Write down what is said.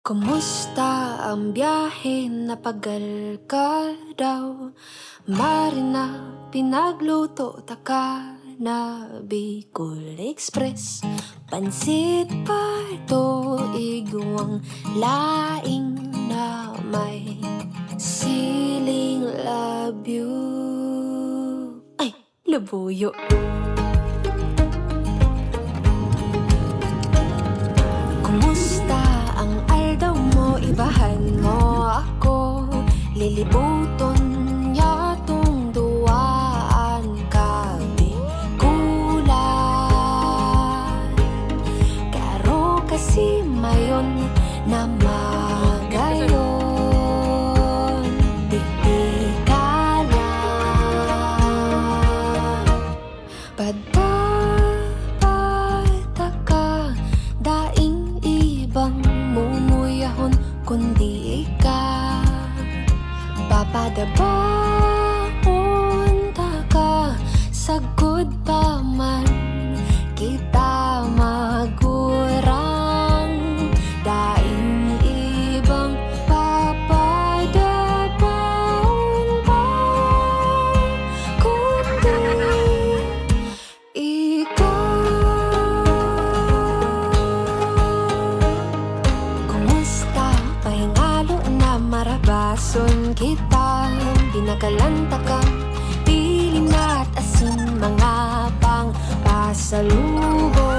Kumusta ang biyahe? Napagal ka daw? Marina, pinagluto taka na Bicol Express. Pansit parto, iguang laing na may siling labyo. Ay, labuyo. Kumusta ang aldaw mo? Ibahan mo ako. Lilibuton yatong duwaan kami kulan. Karo kasi mayon na magayon. Di ka lang padapataka daing ibang mumuyahon kundi ika papadabahon taka sagud pa man kita magurang daing ibang papadabahon pa kundi ikaw. Kumusta? Pahingalo na marabason kita. Binagalanta ka, pili na't asin mga pang pasalubong.